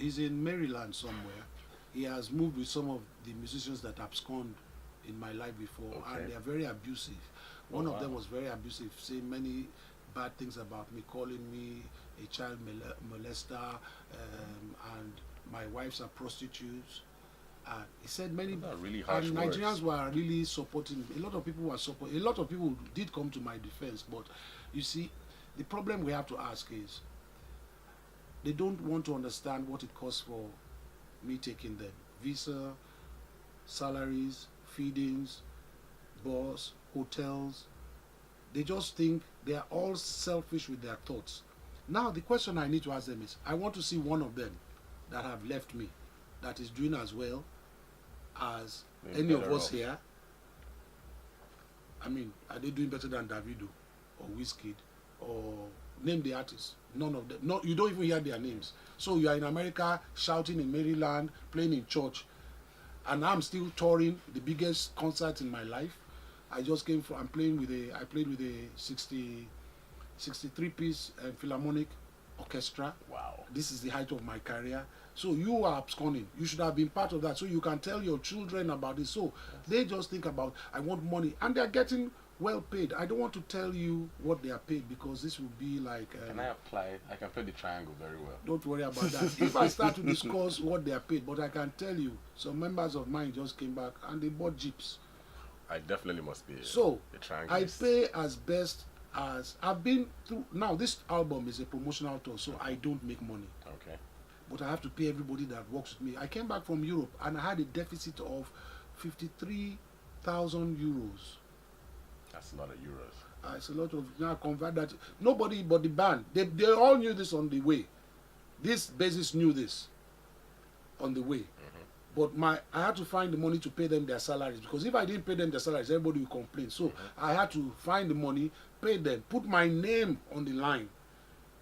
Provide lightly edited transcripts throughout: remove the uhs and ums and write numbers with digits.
He's in Maryland somewhere. He has moved with some of the musicians that abscond in my life before, and they are very abusive. One of them was very abusive, saying many bad things about me, calling me a child molester, and my wives are prostitutes. He said many, really harsh and Nigerians words. were really supporting. A lot of people were supporting. A lot of people did come to my defense, but you see, the problem we have to ask is they don't want to understand what it costs for me taking them. Visa, salaries, feedings, bus, hotels. They just think they are all selfish with their thoughts. Now the question I need to ask them is, I want to see one of them that have left me, that is doing as well as any of us here. I mean, are they doing better than Davido or Wizkid or name the artists? None of them. No, you don't even hear their names. So you are in America shouting in Maryland, playing in church, and I'm still touring the biggest concert in my life. I just came from. I played with a 63 piece Philharmonic orchestra. Wow. This is the height of my career. So you are absconding. You should have been part of that, so you can tell your children about it. So they just think about, I want money, and they're getting well paid. I don't want to tell you what they are paid, because this will be like can I apply? I can play the triangle very well. Don't worry about that. If I start to discuss what they are paid, but I can tell you, some members of mine just came back and they bought jeeps. I definitely must be So a triangle. I pay as best as I've been through. Now this album is a promotional tour, so I don't make money. Okay. But I have to pay everybody that works with me. I came back from Europe and I had a deficit of 53,000 euros. That's a lot of euros. It's a lot of, now convert that. Nobody but the band. They all knew this on the way. This bassist knew this on the way. But I had to find the money to pay them their salaries, because if I didn't pay them their salaries, everybody would complain. So I had to find the money, pay them, put my name on the line,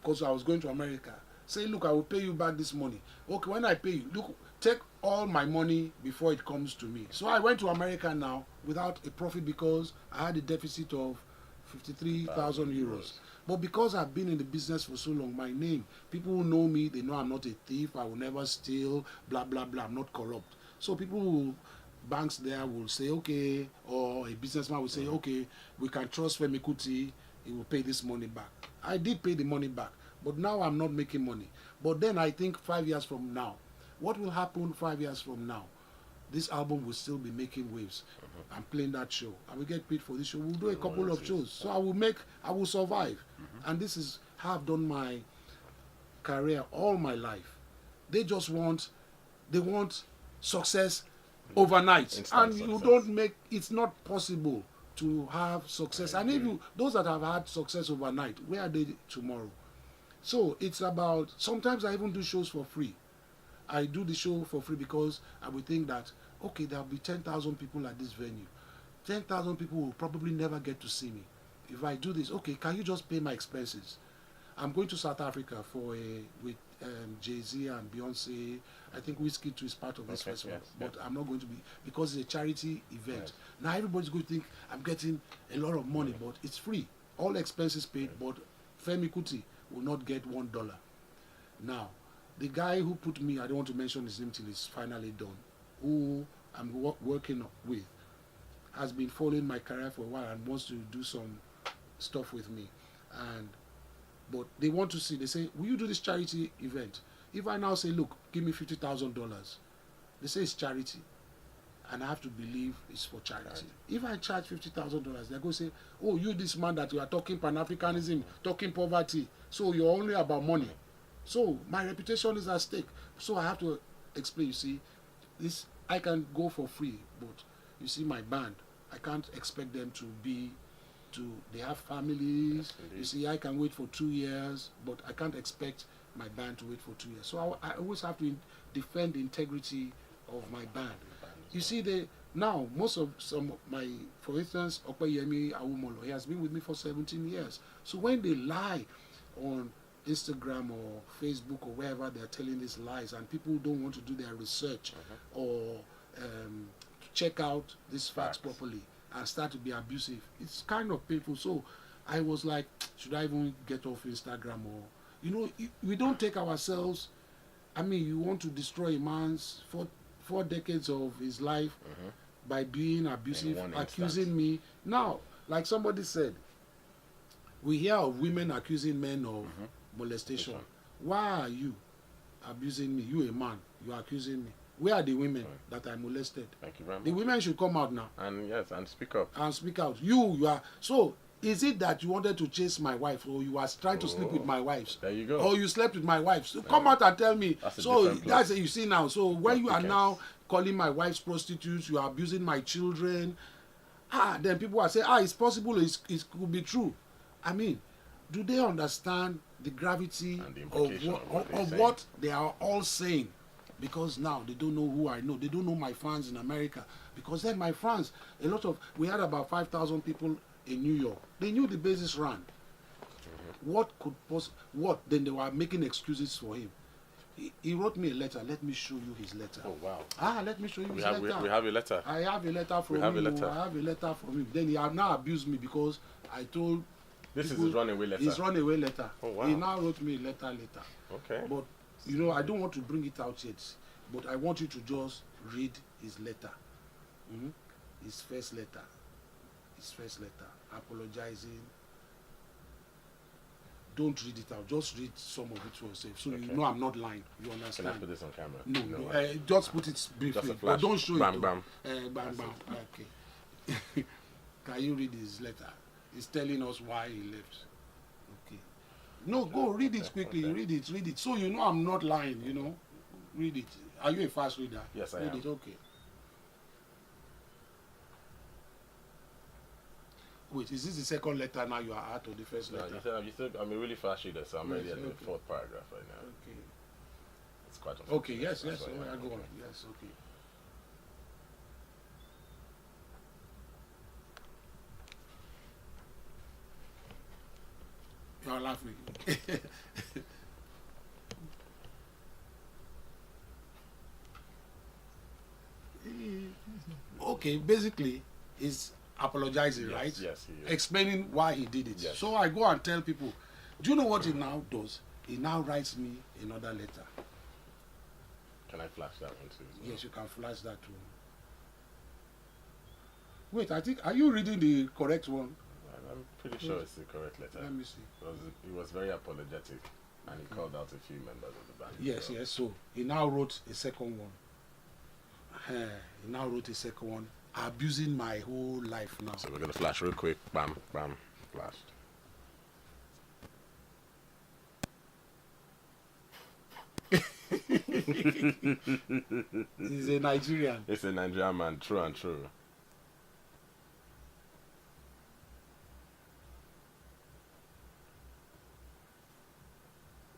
because I was going to America. Say, look, I will pay you back this money. Okay, when I pay you, look, take all my money before it comes to me. So I went to America now without a profit, because I had a deficit of 53,000 euros. But because I've been in the business for so long, my name, people who know me, they know I'm not a thief, I will never steal, blah, blah, blah, I'm not corrupt. So banks there will say, okay, or a businessman will say, okay, we can trust Femi Kuti, he will pay this money back. I did pay the money back, but now I'm not making money. But then I think 5 years from now, what will happen 5 years from now? This album will still be making waves. I'm playing that show. I will get paid for this show. We'll do a couple of shows. So I will survive. And this is how I've done my career all my life. They want success overnight. And you don't make, it's not possible to have success. And if those that have had success overnight, where are they tomorrow? So it's about, sometimes I even do shows for free. I do the show for free because I would think that, okay, there'll be 10,000 people at this venue. 10,000 people will probably never get to see me. If I do this, okay, can you just pay my expenses? I'm going to South Africa with Jay-Z and Beyonce. I think Wizkid too is part of this festival, but I'm not going to be, because it's a charity event. Yes. Now everybody's going to think I'm getting a lot of money, but it's free. All expenses paid, but Femi Kuti will not get $1. Now, the guy who put me, I don't want to mention his name till it's finally done, who I'm working with, has been following my career for a while and wants to do some stuff with me. But they want to see, they say, will you do this charity event? If I now say, look, give me $50,000, they say it's charity. And I have to believe it's for charity. If I charge $50,000, they're going to say, oh, you this man that you are talking Pan-Africanism, talking poverty, so you're only about money. So my reputation is at stake. So I have to explain, you see, this, I can go for free, but you see my band, I can't expect them they have families. You see, I can wait for 2 years, but I can't expect my band to wait for 2 years. So I always have to defend the integrity of my band. You see, now most of for instance, Opeyemi Awumolo, he has been with me for 17 years. So when they lie on Instagram or Facebook or wherever they're telling these lies, and people don't want to do their research or to check out these facts properly and start to be abusive, it's kind of painful. So I was like, should I even get off Instagram? Or, we don't take ourselves I mean, you want to destroy a man's four decades of his life by being abusive, accusing me. Now, like somebody said, we hear of women accusing men of molestation. Why are you abusing me? You a man, you are accusing me. Where are the women that I molested? Thank you very much. The women should come out now. And yes, and speak up. And speak out. You are. So, is it that you wanted to chase my wife, or you are trying to sleep with my wives? There you go. Or you slept with my wife? So come out and tell me. That's you see now. So when you are now calling my wife's prostitutes, you are abusing my children. Then people are saying, it's possible. It could be true. I mean, do they understand the gravity of what they are all saying? Because now they don't know who I know. They don't know my fans in America. Because then my fans, we had about 5,000 people in New York. They knew the basis ran. Then they were making excuses for him. He wrote me a letter. Let me show you his letter. Oh, wow. Let me show you his letter. We have a letter. I have a letter from him. I have a letter from him. Then he had now abused me because I told This is his runaway letter. His runaway letter. Oh, wow. He now wrote me a letter later. Okay. But, I don't want to bring it out yet. But I want you to just read his letter. His first letter. Apologizing. Don't read it out. Just read some of it for yourself. So you know I'm not lying. You understand? Can I put this on camera? No. Just put it briefly. But don't show it. Bam. Bam. Okay. Can you read his letter? He's telling us why he left. Okay. No, go read it quickly. Okay. Read it. So you know I'm not lying, Read it. Are you a fast reader? Yes, I am. Read it, okay. Wait, is this the second letter now you are at, or the first letter? No, you said I'm a really fast reader, so I'm already at the fourth paragraph right now. Okay. It's quite okay, yes. I go on. Yes, okay. You are laughing. Okay, basically, he's apologizing, right? Yes, he is. Explaining why he did it. Yes. So I go and tell people, do you know what he now does? He now writes me another letter. Can I flash that one too? Yes, you can flash that one. Wait, I think, are you reading the correct one? I'm pretty sure it's the correct letter. Let me see. He was very apologetic, and he called out a few members of the band. Yes. So he now wrote a second one. Abusing my whole life now. So we're going to flash real quick. Bam, flashed. He's a Nigerian. It's a Nigerian man, true and true.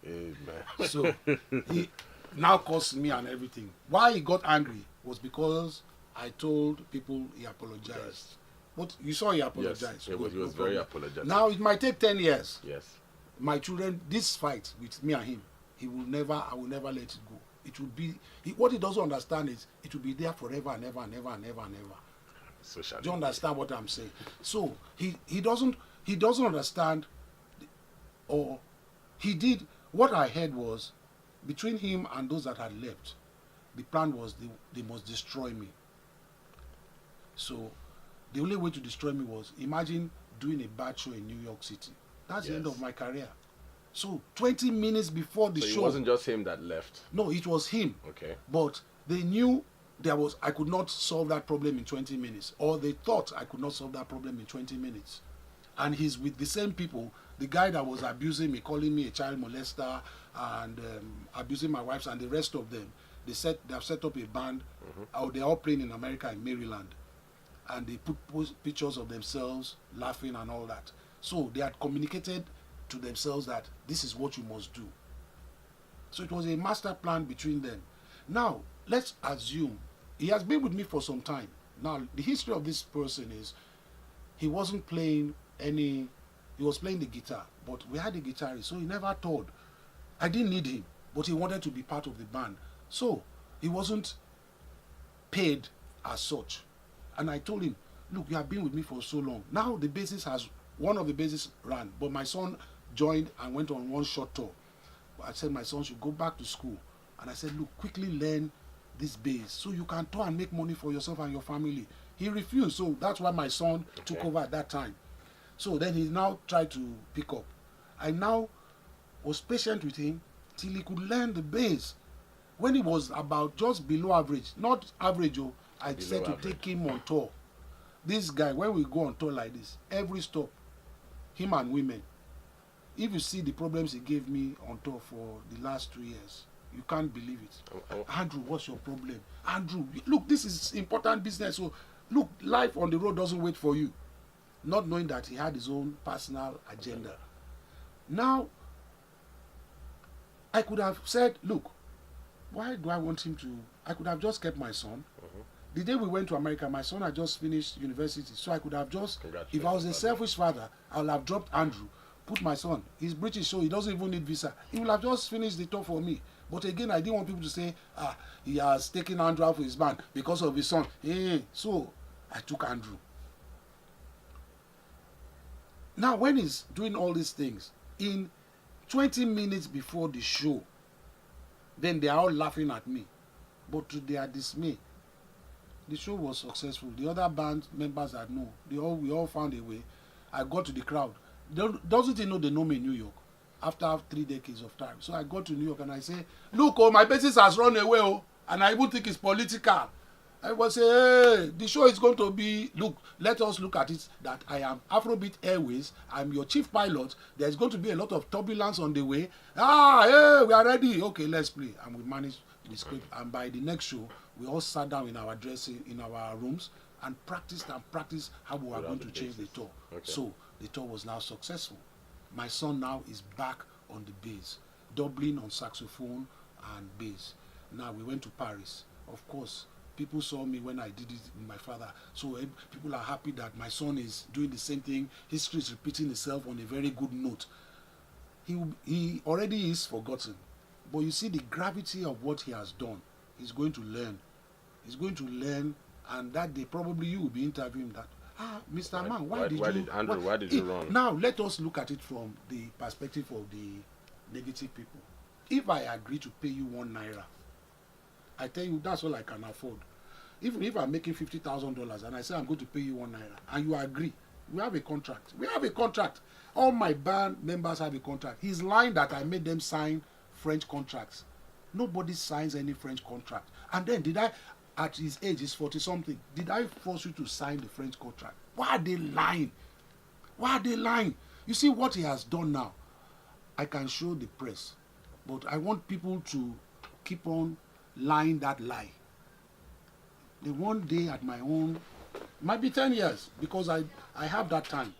Amen. So he now cursed me and everything. Why he got angry was because I told people he apologized. But you saw he apologized. Yes, he was very apologetic. Now it might take 10 years. Yes. My children, this fight with me and him, I will never let it go. It will be, what he doesn't understand is, it will be there forever and ever and ever and ever and ever. So do you understand what I'm saying? So he doesn't understand, or he did. What I heard was, between him and those that had left, the plan was they must destroy me. So the only way to destroy me was, imagine doing a bad show in New York City. That's the end of my career. So 20 minutes before the show. It wasn't just him that left. No, it was him. Okay. But they knew I could not solve that problem in 20 minutes. Or they thought I could not solve that problem in 20 minutes. And he's with the same people. The guy that was abusing me, calling me a child molester, and abusing my wives, and the rest of them. They have set up a band. They're all playing in America, in Maryland. And they put pictures of themselves laughing and all that. So they had communicated to themselves that this is what you must do. So it was a master plan between them. Now, let's assume he has been with me for some time. Now, the history of this person is he wasn't playing he was playing the guitar, but we had a guitarist, so he never told. I didn't need him, but he wanted to be part of the band. So he wasn't paid as such. And I told him, look, you have been with me for so long. Now the bassist one of the bassists ran, but my son joined and went on one short tour. I said my son should go back to school And I said, look, quickly learn this base so you can turn and make money for yourself and your family. He refused, so that's why my son took over at that time. So then he now tried to pick up. I now was patient with him till he could learn the base. When he was about just below average, not average, I said to take him on tour. This guy, when we go on tour like this, every stop, him and women, if you see the problems he gave me on tour for the last 2 years, you can't believe it. Andrew, what's your problem? Andrew, look, this is important business. So, look, life on the road doesn't wait for you. Not knowing that he had his own personal agenda. Now, I could have said, look, why do I want him to? I could have just kept my son. The day we went to America, my son had just finished university. So I could have just, if I was a selfish father, I would have dropped Andrew, put my son. He's British, so he doesn't even need visa. He would have just finished the tour for me. But again, I didn't want people to say, he has taken Andrew out of his band because of his son. So I took Andrew. Now, when he's doing all these things, in 20 minutes before the show, then they are all laughing at me. But to their dismay, the show was successful. The other band members that know, we all found a way. I got to the crowd. Doesn't he know they know me in New York? After 3 decades of time. So I got to New York and I say, look, my business has run away, and I even think it's political. I was say, hey, the show is going to be, look, let us look at it that I am Afrobeat Airways, I'm your chief pilot, there's going to be a lot of turbulence on the way. Hey, we are ready. Okay, let's play. And we managed the script, and by the next show, we all sat down in our dressing, in our rooms, and practiced how we were going to change the tour. Okay. So the tour was now successful. My son now is back on the bass, doubling on saxophone and bass. Now we went to Paris. Of course, people saw me when I did it with my father. So people are happy that my son is doing the same thing. History is repeating itself on a very good note. He already is forgotten. But you see the gravity of what he has done. He's going to learn. He's going to learn, and that day probably you will be interviewing that. Mr. Man, why did you run? Now let us look at it from the perspective of the negative people. If I agree to pay you 1 naira, I tell you that's all I can afford. Even if I'm making $50,000 and I say I'm going to pay you 1 naira, and you agree, we have a contract. We have a contract. All my band members have a contract. He's lying that I made them sign French contracts. Nobody signs any French contract. And then did I? At his age, he's 40-something. Did I force you to sign the French contract? Why are they lying? Why are they lying? You see what he has done now. I can show the press. But I want people to keep on lying that lie. The one day at my own, might be 10 years, because I have that time.